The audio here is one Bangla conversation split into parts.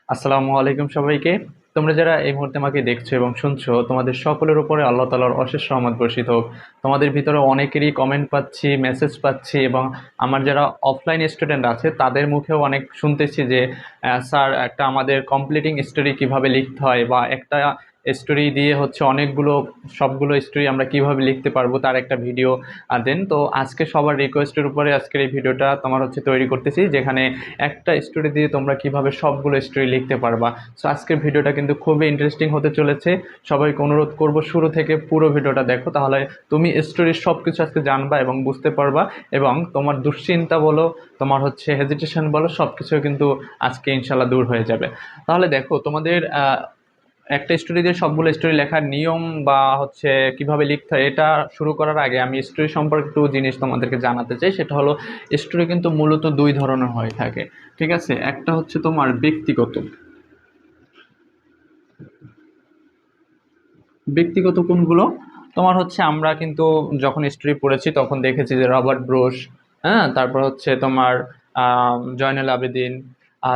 আসসালামু আলাইকুম সবাইকে। তোমরা যারা এই মুহূর্তে আমাকে দেখছো এবং শুনছো, তোমাদের সকলের উপরে আল্লাহ তাআলার অশেষ রহমত বর্ষিত হোক। তোমাদের ভিতরে অনেকেরই কমেন্ট পাচ্ছি, মেসেজ পাচ্ছি, এবং আমার যারা অফলাইন স্টুডেন্ট আছে তাদের মুখেও অনেক শুনতেছি যে স্যার, একটা আমাদের কমপ্লিটিং স্টোরি কিভাবে লিখতে হয়, বা একটা স্টোরি দিয়ে হচ্ছে অনেকগুলো সবগুলো স্টোরি আমরা কিভাবে লিখতে পারবো তার একটা ভিডিও দেন। তো আজকে সবার রিকোয়েস্টের উপরে আজকের এই ভিডিওটা তোমার হচ্ছে তৈরি করতেছি, যেখানে একটা স্টোরি দিয়ে তোমরা কিভাবে সবগুলো স্টোরি লিখতে পারবা। সো আজকের ভিডিওটা কিন্তু খুবই ইন্টারেস্টিং হতে চলেছে। সবাইকে অনুরোধ করব শুরু থেকে পুরো ভিডিওটা দেখো, তাহলে তুমি স্টোরির সব কিছু আজকে জানবা এবং বুঝতে পারবা, এবং তোমার দুশ্চিন্তা বলো, তোমার হচ্ছে হেজিটেশন বলো, সব কিছু কিন্তু আজকে ইনশাল্লাহ দূর হয়ে যাবে। তাহলে দেখো, তোমাদের একটা স্টোরি দিয়ে সবগুলো স্টোরি লেখার নিয়ম বা হচ্ছে কিভাবে লিখতে হয়, এটা শুরু করার আগে আমি স্টোরি সম্পর্কে একটু জিনিস তোমাদেরকে জানাতে চাই। সেটা হলো, স্টোরি কিন্তু মূলত দুই ধরনের হয়ে থাকে। ঠিক আছে, একটা হচ্ছে তোমার ব্যক্তিগত। ব্যক্তিগত কোনগুলো? তোমার হচ্ছে আমরা কিন্তু যখন স্টোরি পড়েছি তখন দেখেছি যে রবার্ট ব্রুস, হ্যাঁ, তারপর হচ্ছে তোমার জয়নুল আবেদিন,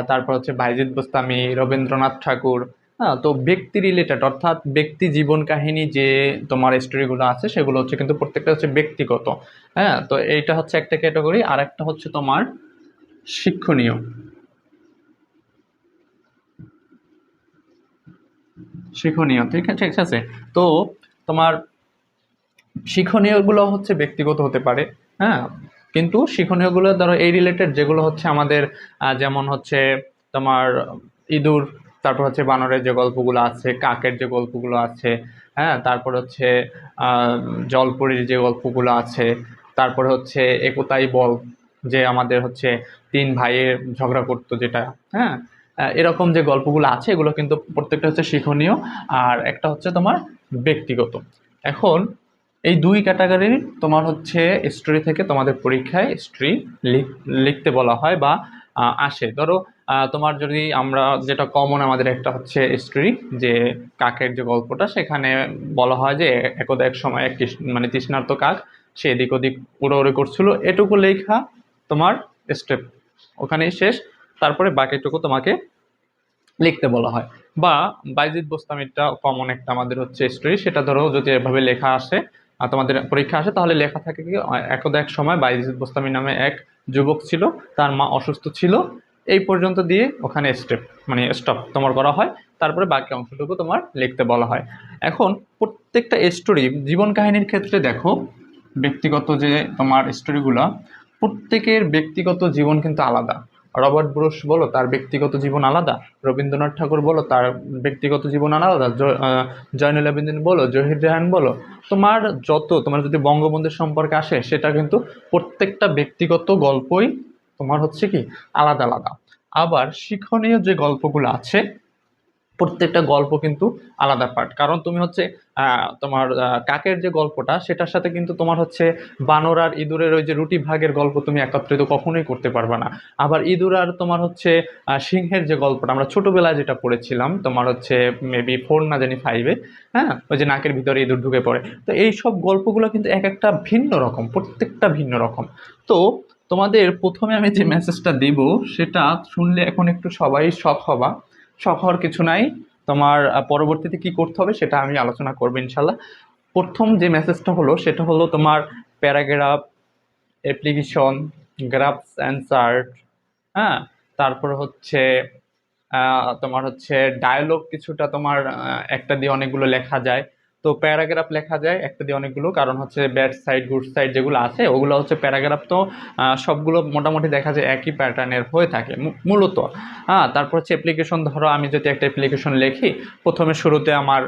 তারপর হচ্ছে বাইজিদ বোস্তামি, রবীন্দ্রনাথ ঠাকুর। হ্যাঁ, তো ব্যক্তি রিলেটেড অর্থাৎ ব্যক্তি জীবন কাহিনী যে তোমার স্টোরিগুলো আছে সেগুলো হচ্ছে কিন্তু প্রত্যেকটা হচ্ছে ব্যক্তিগত। হ্যাঁ, তো এইটা হচ্ছে একটা ক্যাটাগরি। আর একটা হচ্ছে তোমার শিক্ষণীয়। শিক্ষণীয়, ঠিক আছে, ঠিক আছে। তো তোমার শিক্ষণীয়গুলো হচ্ছে ব্যক্তিগত হতে পারে। হ্যাঁ, কিন্তু শিক্ষণীয়গুলো ধরো এই রিলেটেড যেগুলো হচ্ছে আমাদের, যেমন হচ্ছে তোমার ইঁদুর, তারপর হচ্ছে বানরের যে গল্পগুলো আছে, কাকের যে গল্পগুলো আছে, হ্যাঁ, তারপর হচ্ছে আহ, জলপরীর যে গল্পগুলো আছে, তারপরে হচ্ছে একতাই বল, যে আমাদের হচ্ছে তিন ভাইয়ের ঝগড়া করতো যেটা। হ্যাঁ, এরকম যে গল্পগুলো আছে এগুলো কিন্তু প্রত্যেকটা হচ্ছে শিক্ষণীয়। আর একটা হচ্ছে তোমার ব্যক্তিগত। এখন এই দুই ক্যাটাগরির তোমার হচ্ছে স্টোরি থেকে তোমাদের পরীক্ষায় স্টোরি লিখতে বলা হয় বা আসে। ধরো, তোমার যদি আমরা যেটা কমন আমাদের একটা হচ্ছে স্টোরি, যে কাকের যে গল্পটা, সেখানে বলা হয় যে একদা এক সময় এক মানে তৃষ্ণার্ত কাক, সে এদিক ওদিক উড়াউড়ি করছিল, এটুকু লেখা তোমার স্টেপ ওখানেই শেষ। তারপরে বাকিটুকু তোমাকে লিখতে বলা হয়। বা বাইজিদ বোস্তামিটা কমন একটা আমাদের হচ্ছে স্টোরি, সেটা ধরো যদি এভাবে লেখা আসে, তোমাদের পরীক্ষা আসে, তাহলে লেখা থাকে কি, একদা এক সময় বাইজিদ বোস্তামি নামে এক যুবক ছিল, তার মা অসুস্থ ছিল, এই পর্যন্ত দিয়ে ওখানে স্টেপ মানে স্টপ তোমার করা হয়। তারপরে বাকি অংশটুকু তোমার লিখতে বলা হয়। এখন প্রত্যেকটা স্টোরি জীবন কাহিনীর ক্ষেত্রে দেখো, ব্যক্তিগত যে তোমার স্টোরিগুলো, প্রত্যেকের ব্যক্তিগত জীবন কিন্তু আলাদা। রবার্ট ব্রুস বলো, তার ব্যক্তিগত জীবন আলাদা। রবীন্দ্রনাথ ঠাকুর বলো, তার ব্যক্তিগত জীবন আলাদা। জয়নুল আবেদিন বলো, জহির রায়হান বলো, তোমার তোমার যদি বঙ্গবন্ধুর সম্পর্কে আসে, সেটা কিন্তু প্রত্যেকটা ব্যক্তিগত গল্পই তোমার হচ্ছে কি আলাদা আলাদা। আবার শিক্ষণীয় যে গল্পগুলো আছে, প্রত্যেকটা গল্প কিন্তু আলাদা পার্ট। কারণ তুমি হচ্ছে তোমার কাকের যে গল্পটা, সেটার সাথে কিন্তু তোমার হচ্ছে বানর আর ইঁদুরের ওই যে রুটি ভাগের গল্প তুমি একত্রিত কখনোই করতে পারবে না। আবার ইঁদুর আর তোমার হচ্ছে সিংহের যে গল্পটা আমরা ছোটবেলায় যেটা পড়েছিলাম, তোমার হচ্ছে মেবি 4 না জানি 5-এ, হ্যাঁ, ওই যে নাকের ভিতরে ইঁদুর ঢুকে পড়ে। তো এই সব গল্পগুলো কিন্তু এক একটা ভিন্ন রকম, প্রত্যেকটা ভিন্ন রকম। তো তোমাদের প্রথমে আমি যে মেসেজটা দেব, সেটা শুনলে এখন একটু সবাই শক হবা। শখ হওয়ার কিছু নাই। তোমার পরবর্তীতে কি করতে হবে সেটা আমি আলোচনা করবো ইনশাল্লাহ। প্রথম যে মেসেজটা হলো সেটা হলো তোমার paragraph, application, grasp and chart. হ্যাঁ, তারপর হচ্ছে তোমার হচ্ছে ডায়লগ কিছুটা তোমার একটা দিয়ে অনেকগুলো লেখা যায়। তো প্যারাগ্রাফ লেখা যায় একটা দিয়ে অনেকগুলো, কারণ হচ্ছে ব্যাড সাইড গুড সাইড যেগুলো আছে ওগুলো হচ্ছে প্যারাগ্রাফ। তো সবগুলো মোটামুটি দেখা যায় একই প্যাটার্নের হয়ে থাকে মূলত। হ্যাঁ, তারপর হচ্ছে অ্যাপ্লিকেশন। ধরো আমি যদি একটা অ্যাপ্লিকেশন লিখি, প্রথমে শুরুতে আমার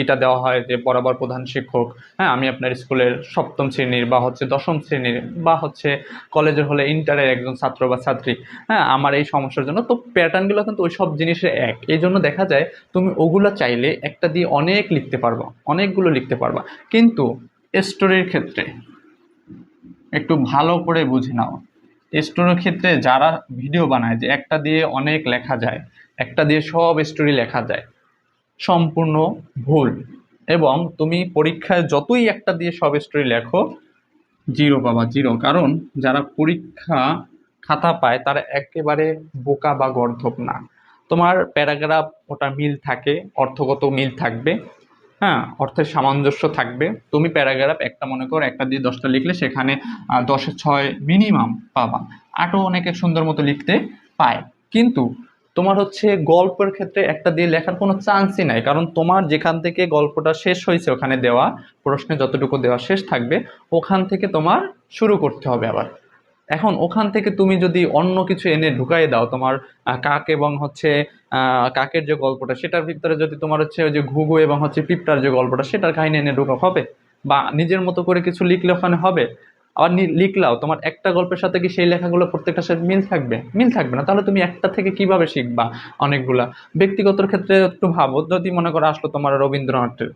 এটা দেওয়া হয় যে বরাবর প্রধান শিক্ষক, হ্যাঁ, আমি আপনার স্কুলের সপ্তম শ্রেণীর বা হচ্ছে দশম শ্রেণীর বা হচ্ছে কলেজের হলে ইন্টারের একজন ছাত্র বা ছাত্রী, হ্যাঁ, আমার এই সমস্যার জন্য। তো প্যাটার্নগুলো কিন্তু ওই সব জিনিসের এক, এই জন্য দেখা যায় তুমি ওগুলো চাইলে একটা দিয়ে অনেক লিখতে পারবা, অনেকগুলো লিখতে পারবা। কিন্তু স্টোরির ক্ষেত্রে একটু ভালো করে বুঝে নাও। স্টোরির ক্ষেত্রে যারা ভিডিও বানায় যে একটা দিয়ে অনেক লেখা যায়, একটা দিয়ে সব স্টোরি লেখা যায়, সম্পূর্ণ ভুল। এবং তুমি পরীক্ষায় যতই একটা দিয়ে সব স্টোরি লেখো, জিরো পাবা, জিরো। কারণ যারা পরীক্ষা খাতা পায় তারা একেবারে বোকা বা গর্ধব না। তোমার প্যারাগ্রাফ ওটা মিল থাকে, অর্থগত মিল থাকবে, হ্যাঁ, অর্থের সামঞ্জস্য থাকবে। তুমি প্যারাগ্রাফ একটা মনে করো একটা দিয়ে 10টা লিখলে সেখানে 10-6 মিনিমাম পাবা। আটও অনেকে সুন্দর মতো লিখতে পায়। কিন্তু তোমার হচ্ছে গল্পের ক্ষেত্রে একটা দিয়ে লেখার কোনো চান্সই নাই, কারণ তোমার যেখান থেকে গল্পটা শেষ হয়েছে ওখানে দেওয়া প্রশ্নে যতটুকু দেওয়া শেষ থাকবে ওখান থেকে তোমার শুরু করতে হবে আবার। এখন ওখান থেকে তুমি যদি অন্য কিছু এনে ঢুকাই দাও, তোমার কাক এবং হচ্ছে কাকের যে গল্পটা সেটার ভিতরে যদি তোমার হচ্ছে ওই যে ঘুঘু এবং হচ্ছে পিঁপড়ার যে গল্পটা সেটার কাহিনী এনে ঢুকা হবে, বা নিজের মতো করে কিছু লিখলে ওখানে হবে। আবার লিখলাও তোমার একটা গল্পের সাথে কি সেই লেখাগুলো প্রত্যেকটার সাথে মিল থাকবে? মিল থাকবে না। তাহলে তুমি একটা থেকে কিভাবে শিখবা অনেকগুলা? ব্যক্তিগতর ক্ষেত্রে একটু ভাবো, যদি মনে করো আসলো তোমার রবীন্দ্রনাথের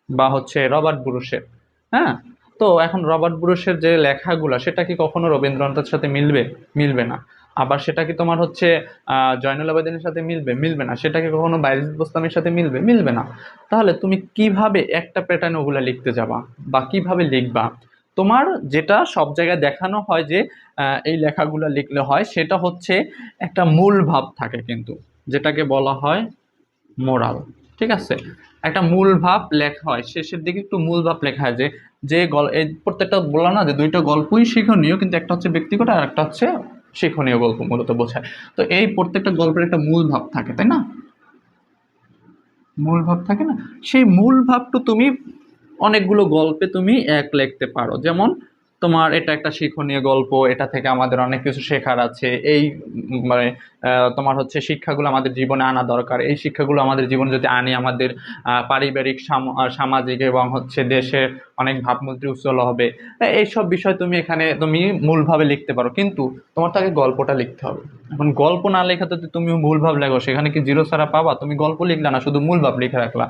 বা হচ্ছে রবার্ট ব্রুসের, হ্যাঁ, তো এখন রবার্ট ব্রুসের যে লেখাগুলা সেটা কি কখনো রবীন্দ্রনাথের সাথে মিলবে? মিলবে না। আবার সেটা কি তোমার হচ্ছে জয়নুল আবেদিনের সাথে মিলবে? মিলবে না। সেটা কি কখনো বাইজিদ বোস্তামীর সাথে মিলবে? মিলবে না। তাহলে তুমি কিভাবে একটা প্যাটার্ন ওগুলা লিখতে যাবা বা কিভাবে লিখবা? তোমার যেটা সব জায়গায় দেখানো হয় যে এই লেখাগুলা লিখলে হয়, সেটা হচ্ছে একটা মূল ভাব থাকে কিন্তু, যেটাকে বলা হয় মোরাল। ঠিক আছে, একটা মূল ভাব লেখা হয়, শেষের দিকে একটু মূল ভাব লেখা হয় যে যে এই প্রত্যেকটা বললাম না যে দুইটা গল্পই শিক্ষণীয়, কিন্তু একটা হচ্ছে ব্যক্তিগত আর একটা হচ্ছে শিক্ষণীয় গল্প মূলত বোঝায়। তো এই প্রত্যেকটা গল্পের একটা মূল ভাব থাকে, তাই না? মূল ভাব থাকে না? সেই মূল ভাবটা তুমি অনেকগুলো গল্পে তুমি এক লিখতে পারো। যেমন তোমার এটা একটা শিক্ষণীয় গল্প, এটা থেকে আমাদের অনেক কিছু শেখার আছে, এই মানে তোমার হচ্ছে শিক্ষাগুলো আমাদের জীবনে আনা দরকার, এই শিক্ষাগুলো আমাদের জীবনে যদি আনি আমাদের পারিবারিক সামাজিক এবং হচ্ছে দেশের অনেক ভাবমূর্তি উজ্জ্বল হবে। এইসব বিষয় তুমি এখানে তুমি মূলভাবে লিখতে পারো, কিন্তু তোমার তাকে গল্পটা লিখতে হবে। এখন গল্প না লেখা তো তুমি মূল ভাব লেখো, সেখানে কি জিরো ছাড়া পাবা? তুমি গল্প লিখলা না, শুধু মূল ভাব লিখে রাখলা।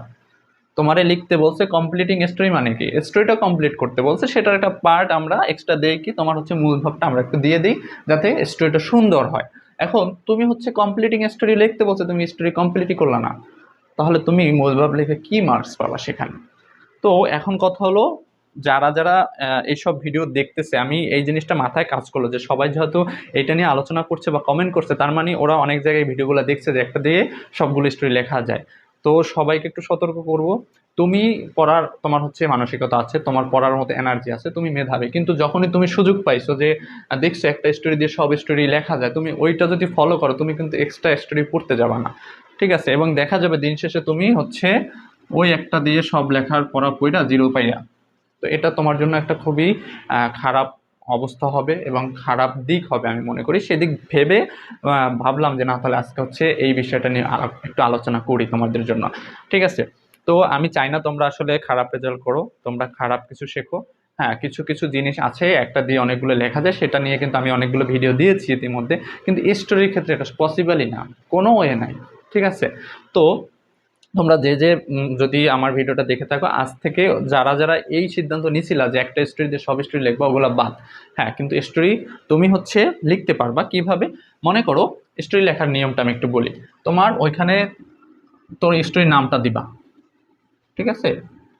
তোমারে লিখতে বলছে কমপ্লিটিং স্টোরি, মানে কি স্টোরিটা কমপ্লিট করতে বলছে, সেটার একটা পার্ট আমরা এক্সট্রা দেই, কি তোমার হচ্ছে মূল ভাবটা আমরা একটু দিয়ে দিই যাতে স্টোরিটা সুন্দর হয়। এখন তুমি হচ্ছে কমপ্লিটিং স্টোরি লিখতে বলছে, তুমি স্টোরি কমপ্লিটই করলা না, তাহলে তুমি মূল ভাব লিখে কি মার্কস পাবা সেখানে? তো এখন কথা হলো, যারা যারা এইসব ভিডিও দেখতেছে, আমি এই জিনিসটা মাথায় কাজ করলো যে সবাই যেহেতু এটা নিয়ে আলোচনা করছে বা কমেন্ট করছে, তার মানে ওরা অনেক জায়গায় ভিডিওগুলো দেখছে যে একটা দিয়ে সবগুলো স্টোরি লেখা যায়। তো সবাইকে একটু সতর্ক করব, তুমি পড়ার তোমার হচ্ছে মানসিকতা আছে, তোমার পড়ার মতো এনার্জি আছে, তুমি মেধাবী, কিন্তু যখনই তুমি সুযোগ পাইছো যে দেখছো একটা স্টোরি দিয়ে সব স্টোরি লেখা যায়, তুমি ওইটা যদি ফলো করো তুমি কিন্তু এক্সট্রা স্টোরি পড়তে যাবা না। ঠিক আছে, এবং দেখা যাবে দিন শেষে তুমি হচ্ছে ওই একটা দিয়ে সব লেখার পড়া পইরা জিরো পাইয়া। তো এটা তোমার জন্য একটা খুবই খারাপ অবস্থা হবে এবং খারাপ দিক হবে আমি মনে করি। সেদিক ভেবে ভাবলাম যে না, তাহলে আজকে হচ্ছে এই বিষয়টা নিয়ে একটু আলোচনা করি তোমাদের জন্য। ঠিক আছে, তো আমি চাই না তোমরা আসলে খারাপ রেজাল্ট করো, তোমরা খারাপ কিছু শেখো। হ্যাঁ, কিছু কিছু জিনিস আছে একটা দিয়ে অনেকগুলো লেখা যায়, সেটা নিয়ে কিন্তু আমি অনেকগুলো ভিডিও দিয়েছি ইতিমধ্যে, কিন্তু স্টোরির ক্ষেত্রে এটা পসিবলই না, কোনো ওয়ে নাই। ঠিক আছে, তো তোমরা যে যে যদি আমার ভিডিওটা দেখে থাকো, আজ থেকে যারা যারা এই সিদ্ধান্ত নিছিলা যে একটা স্টোরি দিয়ে সব স্টোরি লিখবা, ওগুলো বাদ। হ্যাঁ, কিন্তু স্টোরি তুমি হচ্ছে লিখতে পারবা কিভাবে? মনে করো, স্টোরি লেখার নিয়মটা আমি একটু বলি। তোমার ওইখানে তোর স্টোরির নামটা দিবা, ঠিক আছে?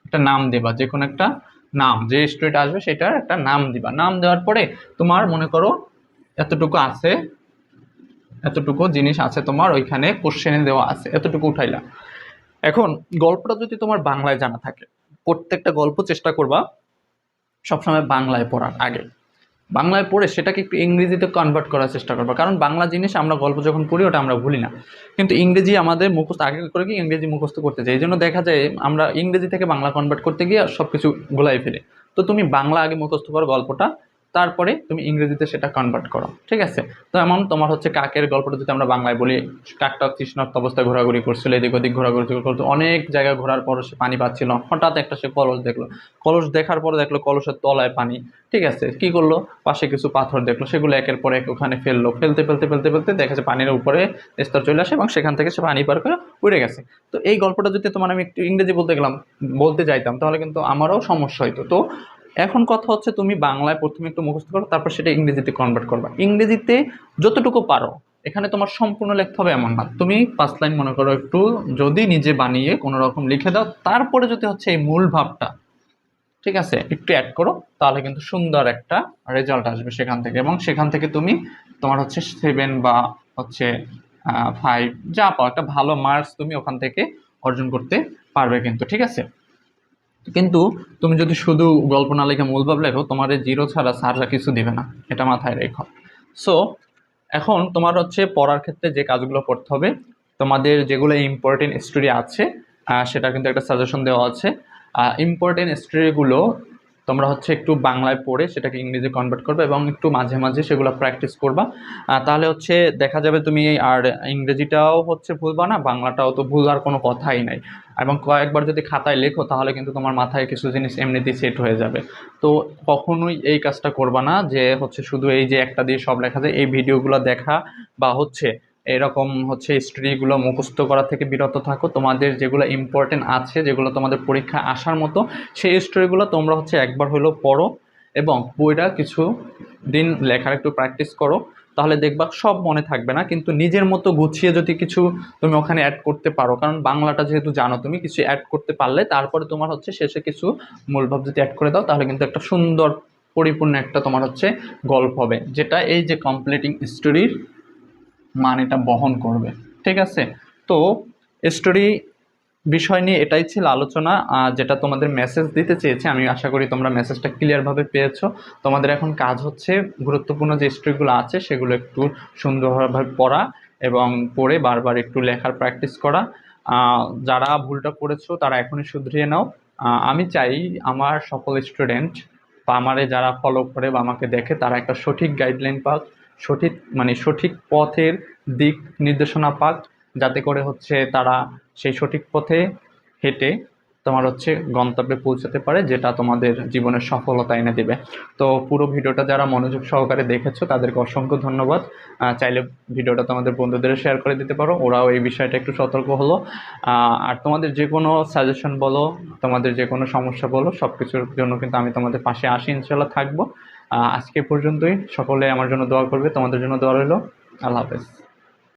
একটা নাম দেবা, যে কোনো একটা নাম, যে স্টোরিটা আসবে সেটার একটা নাম দিবা। নাম দেওয়ার পরে তোমার মনে করো এতটুকু আছে, এতটুকু জিনিস আছে তোমার ওইখানে কোশ্চেনে দেওয়া আছে, এতটুকু উঠাইলা। এখন গল্পটা যদি তোমার বাংলায় জানা থাকে, প্রত্যেকটা গল্প চেষ্টা করবা সবসময় বাংলায় পড়ার আগে। বাংলায় পড়ে সেটাকে একটু ইংরেজিতে কনভার্ট করার চেষ্টা করবা, কারণ বাংলা জিনিস আমরা গল্প যখন পড়ি ওটা আমরা ভুলি না, কিন্তু ইংরেজি আমাদের মুখস্থ আগে করে কি ইংরেজি মুখস্থ করতে চাই, এই জন্য দেখা যায় আমরা ইংরেজি থেকে বাংলা কনভার্ট করতে গিয়ে সব কিছু গোলাই ফেলি। তো তুমি বাংলা আগে মুখস্থ করো গল্পটা, তারপরে তুমি ইংরেজিতে সেটা কনভার্ট করো। ঠিক আছে, তো এমন তোমার হচ্ছে কাকের গল্পটা যদি আমরা বাংলায় বলি, কাকটা তৃষ্ণার্ত অবস্থায় ঘোরাঘুরি করছিল, এদিক ওদিক ঘোরাঘুরি করতো, অনেক জায়গায় ঘোরার পর সে পানি পাচ্ছিল, হঠাৎ একটা সে কলস দেখলো, কলস দেখার পর দেখলো কলসের তলায় পানি। ঠিক আছে, কি করলো, পাশে কিছু পাথর দেখলো, সেগুলো একের পর এক ওখানে ফেললো, ফেলতে ফেলতে ফেলতে ফেলতে দেখা যাচ্ছে পানির উপরে স্তর চলে আসে এবং সেখান থেকে সে পানি পার করে উড়ে গেছে। তো এই গল্পটা যদি তোমার আমি একটু ইংরেজি বলতে চাইতাম, তাহলে কিন্তু আমারও সমস্যা হইতো। তো এখন কথা হচ্ছে তুমি বাংলায় প্রথমে একটু মুখস্থ করো, তারপর সেটা ইংরেজিতে কনভার্ট করবা। ইংরেজিতে যতটুকু পারো, এখানে তোমার সম্পূর্ণ লিখতে হবে এমন না, তুমি 5 লাইন মনে করো একটু যদি নিজে বানিয়ে কোনো রকম লিখে দাও, তারপরে যদি হচ্ছে এই মূল ভাবটা, ঠিক আছে, একটু অ্যাড করো, তাহলে কিন্তু সুন্দর একটা রেজাল্ট আসবে সেখান থেকে, এবং সেখান থেকে তুমি তোমার হচ্ছে 7 বা হচ্ছে 5 যা পাও একটা ভালো মার্কস তুমি ওখান থেকে অর্জন করতে পারবে কিন্তু, ঠিক আছে। কিন্তু তুমি যদি শুধু গল্প না লেখে মূল ভাব লেখো, তোমার এই 0 ছাড়া স্যাররা কিছু দিবে না, এটা মাথায় রেখো। সো এখন তোমার হচ্ছে পড়ার ক্ষেত্রে যে কাজগুলো করতে হবে, তোমাদের যেগুলো ইম্পর্টেন্ট স্টোরি আছে সেটা কিন্তু একটা সাজেশন দেওয়া আছে। ইম্পর্টেন্ট স্টোরিগুলো তোমরা হচ্ছে একটু বাংলায় পড়ে সেটাকে ইংরেজি কনভার্ট করবে এবং একটু মাঝে মাঝে সেগুলো প্র্যাকটিস করবা। তাহলে হচ্ছে দেখা যাবে তুমি আর ইংরেজিটাও হচ্ছে ভুলবা না, বাংলাটাও তো ভুলার কোনো কথাই নাই। এবং কয়েকবার যদি খাতায় লেখো তাহলে কিন্তু তোমার মাথায় কিছু জিনিস এমনিতেই সেট হয়ে যাবে। তো কখনোই এই কাজটা করবা না যে হচ্ছে শুধু এই যে একটা দিয়ে সব লেখা যায়, এই ভিডিওগুলো দেখা বা হচ্ছে এরকম হচ্ছে স্টোরিগুলো মুখস্থ করা থেকে বিরত থাকো। তোমাদের যেগুলো ইম্পর্টেন্ট আছে, যেগুলো তোমাদের পরীক্ষা আসার মতো, সেই স্টোরিগুলো তোমরা হচ্ছে একবার হলেও পড়ো এবং বইটা কিছু দিন লেখার একটু প্র্যাকটিস করো। তাহলে দেখবা সব মনে থাকবে না, কিন্তু নিজের মতো গুছিয়ে যদি কিছু তুমি ওখানে অ্যাড করতে পারো, কারণ বাংলাটা যেহেতু জানো তুমি, কিছু অ্যাড করতে পারলে তারপরে তোমার হচ্ছে শেষে কিছু মূলভাব যদি অ্যাড করে দাও তাহলে কিন্তু একটা সুন্দর পরিপূর্ণ একটা তোমার হচ্ছে গল্প হবে, যেটা এই যে কমপ্লিটিং স্টোরির মানেটা বহন করবে, ঠিক আছে। তো স্টোরি বিষয় নিয়ে এটাই ছিল আলোচনা, যেটা তোমাদের মেসেজ দিতে চেয়েছি। আমি আশা করি তোমরা মেসেজটা ক্লিয়ারভাবে পেয়েছো। তোমাদের এখন কাজ হচ্ছে গুরুত্বপূর্ণ যে স্টোরিগুলো আছে সেগুলো একটু সুন্দরভাবে পড়া এবং পড়ে বারবার একটু লেখার প্র্যাকটিস করা। যারা ভুলটা করেছো তারা এখনই শুধরিয়ে নাও। আমি চাই আমার সকল স্টুডেন্ট বা আমারে যারা ফলো করে বা আমাকে দেখে তারা একটা সঠিক গাইডলাইন পাক, সঠিক মানে সঠিক পথের দিক নির্দেশনা পাক, যাতে করে হচ্ছে তারা সেই সঠিক পথে হেঁটে তোমার হচ্ছে গন্তব্যে পৌঁছাতে পারে, যেটা তোমাদের জীবনের সফলতা এনে দেবে। তো পুরো ভিডিওটা যারা মনোযোগ সহকারে দেখেছো তাদেরকে অসংখ্য ধন্যবাদ। চাইলে ভিডিওটা তোমাদের বন্ধুদের শেয়ার করে দিতে পারো, ওরাও এই বিষয়টা একটু সতর্ক হলো। আর তোমাদের যে কোনো সাজেশন বলো, তোমাদের যে কোনো সমস্যা বলো, সব কিছুর জন্য কিন্তু আমি তোমাদের পাশে আসি, ইনশাল্লাহ থাকবো। আজকে পর্যন্তই, সকলে আমার জন্য দোয়া করবে, তোমাদের জন্য দোয়া রইলো। আল্লাহ হাফেজ।